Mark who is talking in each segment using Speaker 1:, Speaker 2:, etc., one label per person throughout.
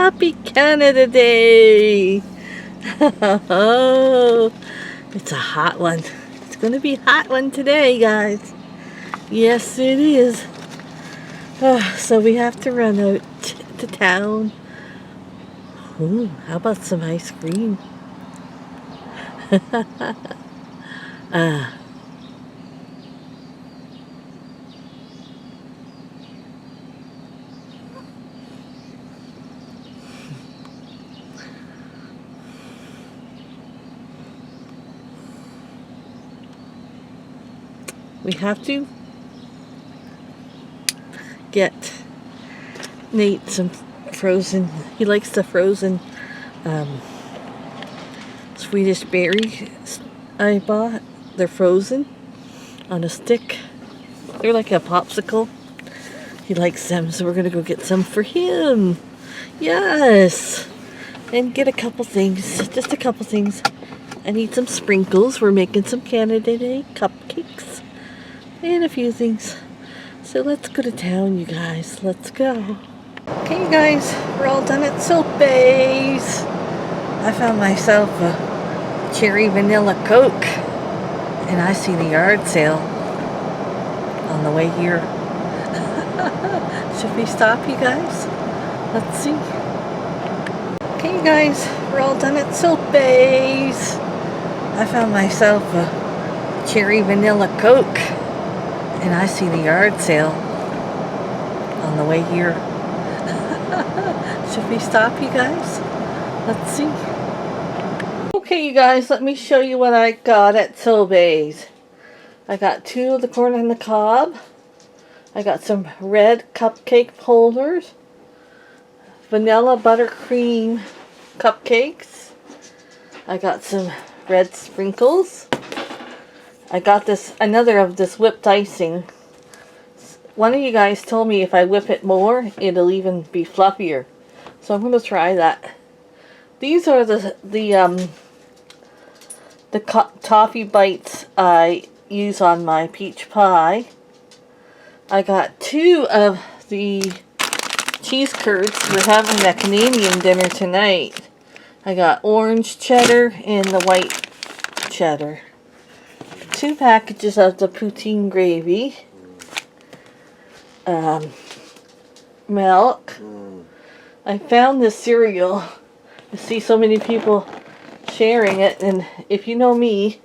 Speaker 1: Happy Canada Day! Oh, it's a hot one. It's gonna be a hot one today, guys. Yes, it is. So we have to run out to town. Ooh, how about some ice cream? We have to get Nate some frozen. He likes the frozen Swedish berries I bought. They're frozen on a stick. They're like a popsicle. He likes them, so we're gonna go get some for him. Yes, and get a couple things, just a couple things. I need some sprinkles. We're making some Canada Day cupcakes and a few things. So let's go to town, you guys. Let's go. Okay, you guys, we're all done at Sobeys. I found myself a cherry vanilla Coke, and I see the yard sale on the way here. Should we stop, you guys? Let's see. Okay, you guys, we're all done at Sobeys. I found myself a cherry vanilla Coke, and I see the yard sale on the way here. Should we stop, you guys? Let's see. Okay, you guys, let me show you what I got at Sobeys. I got 2 of the corn on the cob. I got some red cupcake holders, vanilla buttercream cupcakes. I got some red sprinkles. I got another of this whipped icing. One of you guys told me if I whip it more, it'll even be fluffier. So I'm going to try that. These are the toffee bites I use on my peach pie. I got 2 of the cheese curds. We're having a Canadian dinner tonight. I got orange cheddar and the white cheddar. 2 packages of the poutine gravy. Milk. I found this cereal. I see so many people sharing it, and if you know me,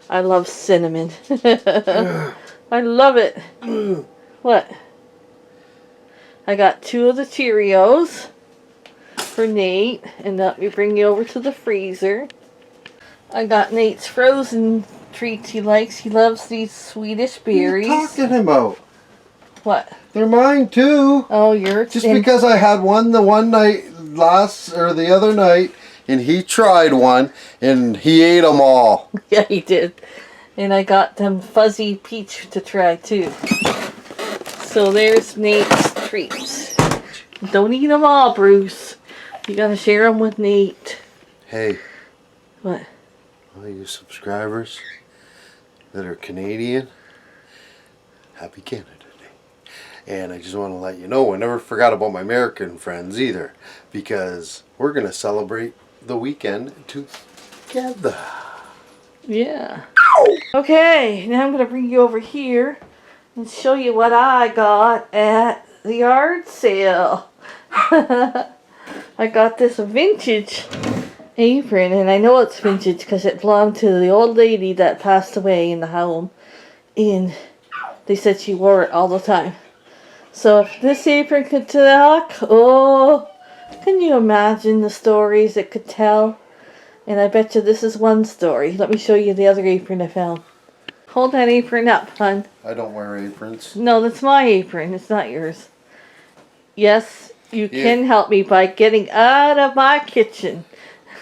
Speaker 1: I love cinnamon. I love it. What? I got 2 of the Cheerios for Nate, and let me bring you over to the freezer. I got Nate's frozen treats he likes. He loves these Swedish berries.
Speaker 2: What are you talking about?
Speaker 1: What?
Speaker 2: They're mine too.
Speaker 1: Oh, yours?
Speaker 2: Just because I had one the other night, and he tried one, and he ate them all.
Speaker 1: Yeah, he did. And I got them fuzzy peach to try too. So there's Nate's treats. Don't eat them all, Bruce. You gotta share them with Nate.
Speaker 2: Hey.
Speaker 1: What?
Speaker 2: All you subscribers that are Canadian, happy Canada Day. And I just want to let you know, I never forgot about my American friends either, because we're going to celebrate the weekend together.
Speaker 1: Yeah. Okay, now I'm going to bring you over here and show you what I got at the yard sale. I got this vintage apron, and I know it's vintage because it belonged to the old lady that passed away in the home, and they said she wore it all the time. So if this apron could talk, oh, can you imagine the stories it could tell? And I bet you this is one story. Let me show you the other apron I found. Hold that apron up, hon.
Speaker 2: I don't wear aprons.
Speaker 1: No, that's my apron. It's not yours. Yes, you can help me by getting out of my kitchen.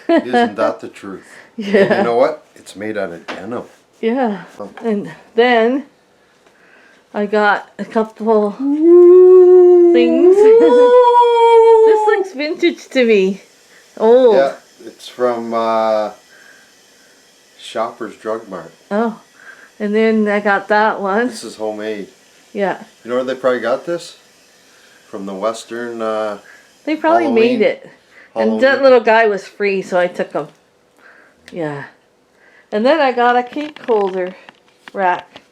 Speaker 2: Isn't that the truth?
Speaker 1: Yeah.
Speaker 2: And you know what? It's made out of denim.
Speaker 1: Yeah. And then I got a couple things. This looks vintage to me. Old.
Speaker 2: Yeah, it's from Shoppers Drug Mart.
Speaker 1: Oh. And then I got that one.
Speaker 2: This is homemade.
Speaker 1: Yeah.
Speaker 2: You know where they probably got this? From the Western
Speaker 1: They probably made it. And that
Speaker 2: Halloween.
Speaker 1: little guy was free, so I took him. Yeah. And then I got a cake holder rack.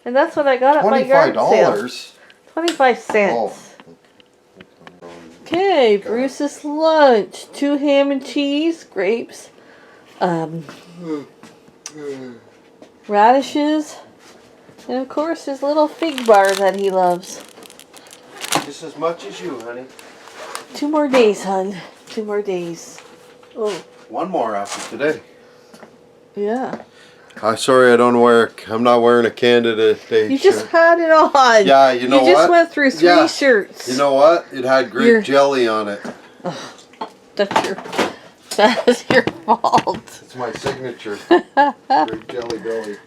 Speaker 1: And that's what I got at my yard sale.
Speaker 2: $25.
Speaker 1: 25 cents.
Speaker 2: Oh.
Speaker 1: Okay, Bruce's lunch. 2 ham and cheese, grapes, radishes, and of course his little fig bar that he loves.
Speaker 2: Just as much as you, honey.
Speaker 1: 2 more days, hon. 2 more days. Oh.
Speaker 2: One more after today.
Speaker 1: Yeah.
Speaker 2: I'm sorry I'm not wearing a Canada Day
Speaker 1: You
Speaker 2: shirt.
Speaker 1: just had it on.
Speaker 2: Yeah, you know what?
Speaker 1: You just went through 3 shirts.
Speaker 2: You know what? It had grape jelly on it.
Speaker 1: That is your fault.
Speaker 2: It's my signature. Grape jelly belly.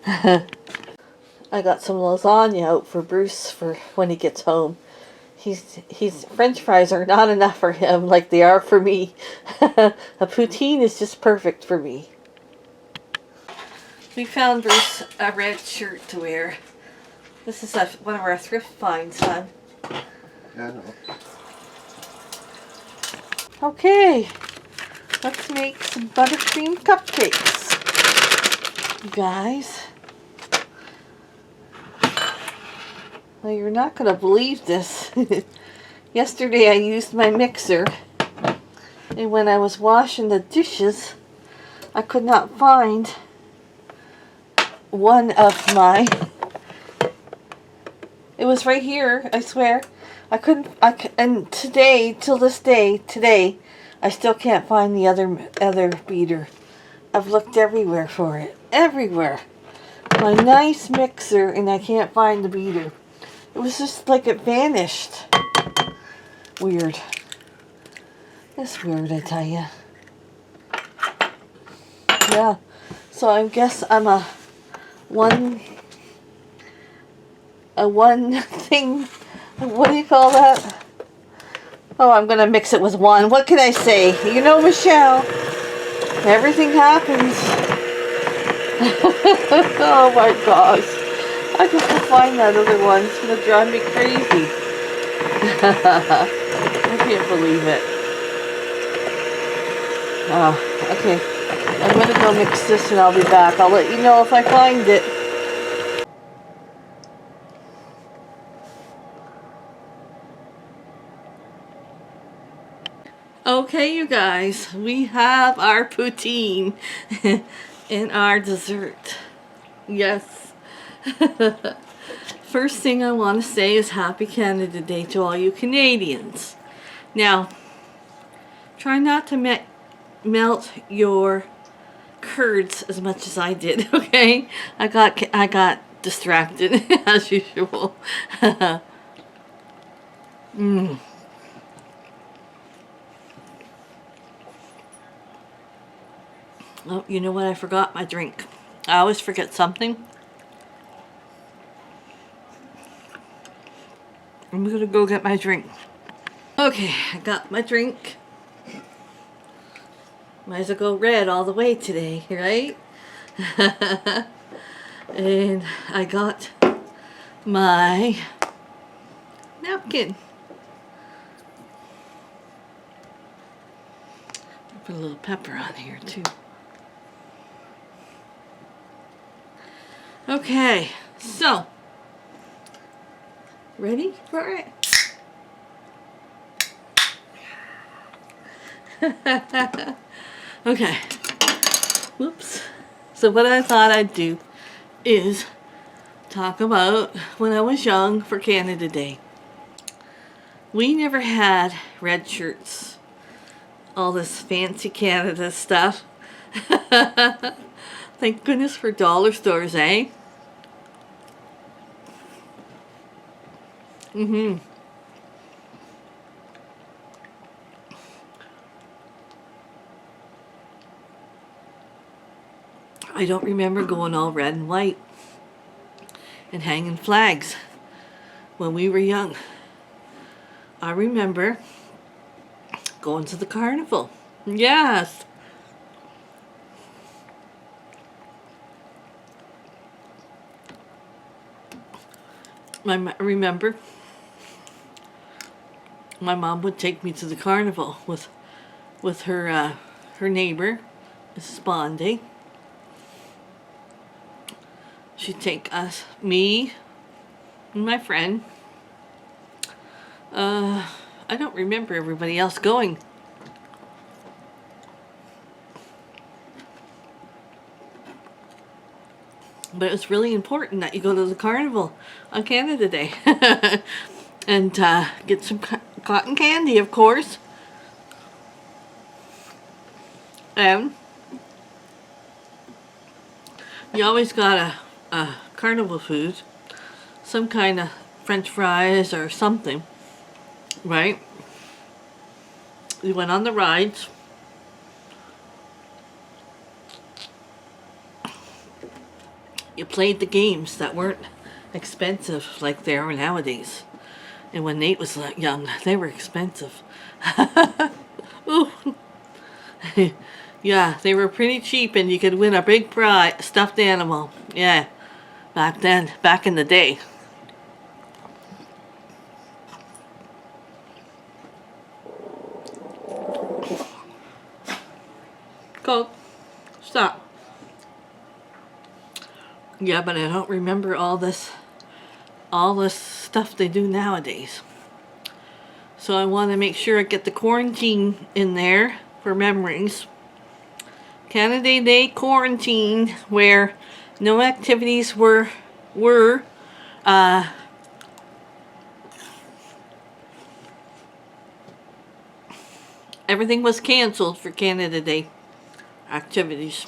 Speaker 1: I got some lasagna out for Bruce for when he gets home. He's French fries are not enough for him like they are for me. A poutine is just perfect for me. We found Bruce a red shirt to wear. This is one of our thrift finds, hon.
Speaker 2: Yeah, I know.
Speaker 1: Okay, let's make some buttercream cupcakes, you guys. Well, you're not going to believe this. Yesterday I used my mixer, and when I was washing the dishes, I could not find one of my... It was right here, I swear. And today, till this day, today, I still can't find the other beater. I've looked everywhere for it. Everywhere. My nice mixer, and I can't find the beater. It was just like it vanished. Weird. It's weird, I tell you. Yeah. So I guess I'm a one thing, what do you call that? Oh, I'm going to mix it with one. What can I say? You know, Michelle, everything happens. Oh my gosh. I have to find that other one. It's going to drive me crazy. I can't believe it. Oh, okay. I'm going to go mix this and I'll be back. I'll let you know if I find it. Okay, you guys, we have our poutine and our dessert. Yes. First thing I want to say is Happy Canada Day to all you Canadians. Now, try not to melt your curds as much as I did, okay? I got distracted as usual. Oh, you know what? I forgot my drink. I always forget something. I'm gonna go get my drink. Okay, I got my drink. Might as well go red all the way today, right? And I got my napkin. Put a little pepper on here too. Okay, so ready for it? Okay. Whoops. So what I thought I'd do is talk about when I was young for Canada Day. We never had red shirts. All this fancy Canada stuff. Thank goodness for dollar stores, eh? I don't remember going all red and white and hanging flags when we were young. I remember going to the carnival. Yes. I remember my mom would take me to the carnival with her neighbor, Mrs. Bondi. She'd take me, and my friend. I don't remember everybody else going. But it was really important that you go to the carnival on Canada Day. And get some cotton candy, of course. And you always got a carnival food. Some kind of French fries or something. Right? We went on the rides. You played the games that weren't expensive like they are nowadays. And when Nate was young, they were expensive. Ooh. Yeah, they were pretty cheap and you could win a big prize, stuffed animal. Yeah, back then, back in the day. Coke, stop. Yeah, but I don't remember all this stuff they do nowadays. So I want to make sure I get the quarantine in there for memories. Canada Day quarantine, where no activities were everything was canceled for Canada Day activities.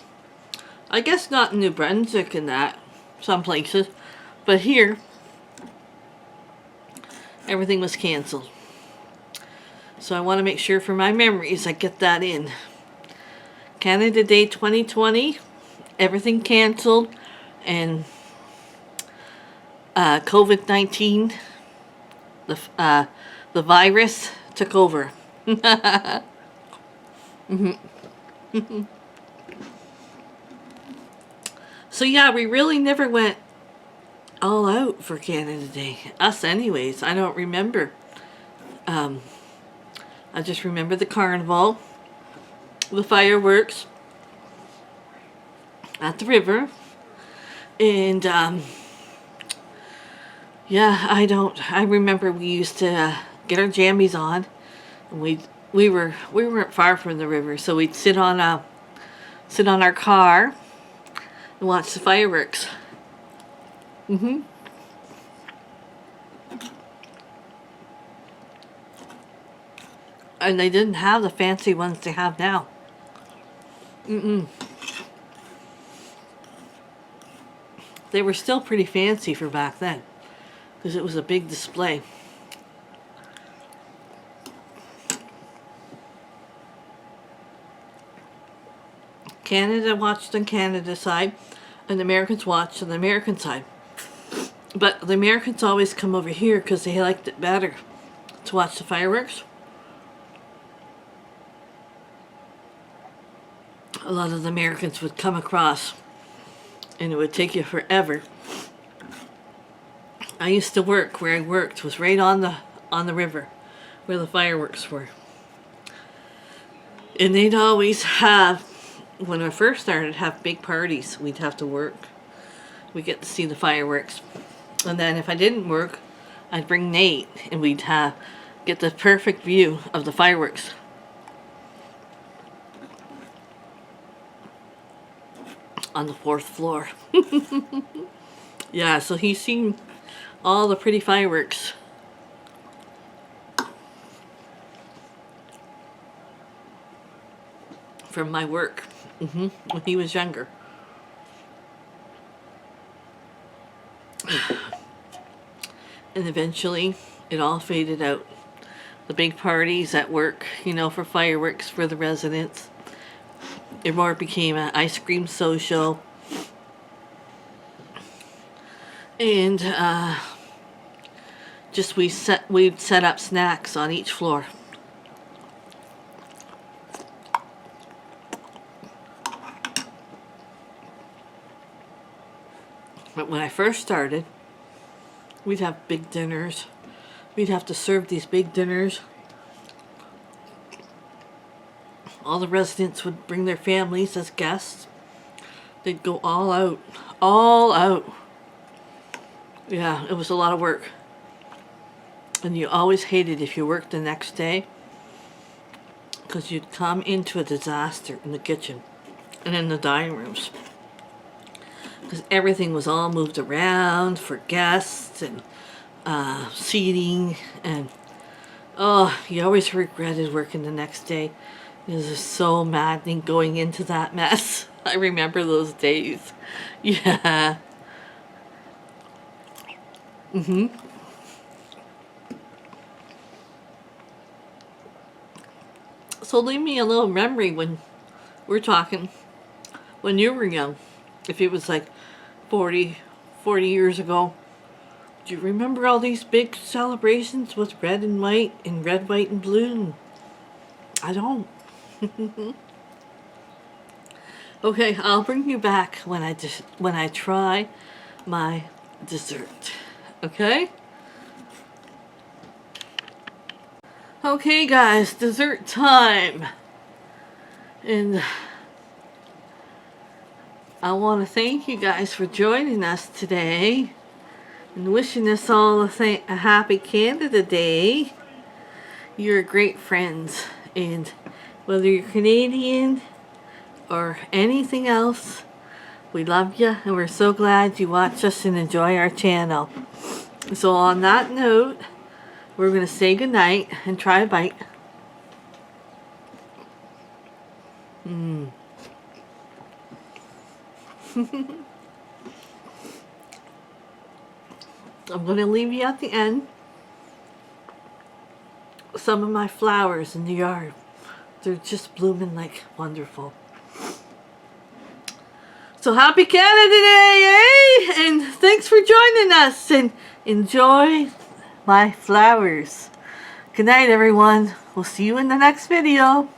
Speaker 1: I guess not in New Brunswick and that, some places, but here everything was canceled. So I want to make sure for my memories I get that in. Canada Day 2020, everything canceled, and COVID-19, the virus took over. So yeah, we really never went all out for Canada Day. Us anyways. I don't remember. I just remember the carnival, the fireworks at the river, and yeah, I remember we used to get our jammies on, and we weren't far from the river, so we'd sit on our car and watch the fireworks. And they didn't have the fancy ones they have now. They were still pretty fancy for back then, because it was a big display. Canada watched on Canada side, and the Americans watched on the American side. But the Americans always come over here because they liked it better to watch the fireworks. A lot of the Americans would come across, and it would take you forever. I used to work where I worked was right on the river where the fireworks were. And they'd always have, when I first started, have big parties. We'd have to work. We'd get to see the fireworks. And then if I didn't work, I'd bring Nate, and we'd get the perfect view of the fireworks. On the 4th floor. Yeah, so he's seen all the pretty fireworks. From my work. When he was younger. And eventually it all faded out. The big parties at work, for fireworks for the residents. It more became an ice cream social. And we'd set up snacks on each floor. But when I first started, we'd have big dinners. We'd have to serve these big dinners All the residents would bring their families as guests. They'd go all out. All out. Yeah, it was a lot of work. And you always hated if you worked the next day, because you'd come into a disaster in the kitchen and in the dining rooms. Because everything was all moved around for guests and seating, and oh, you always regretted working the next day. It was just so maddening going into that mess. I remember those days. Yeah. So leave me a little memory when we're talking when you were young. If it was like 40 years ago. Do you remember all these big celebrations with red and white and red, white, and blue? I don't. Okay, I'll bring you back when I try my dessert. Okay? Okay, guys, dessert time. And I want to thank you guys for joining us today and wishing us all a happy Canada Day. You're great friends, and whether you're Canadian or anything else, we love you, and we're so glad you watch us and enjoy our channel. So on that note, we're going to say goodnight and try a bite. I'm going to leave you at the end some of my flowers in the yard. They're just blooming like wonderful. So happy Canada Day, eh? And thanks for joining us, and enjoy my flowers. Good night, everyone. We'll see you in the next video.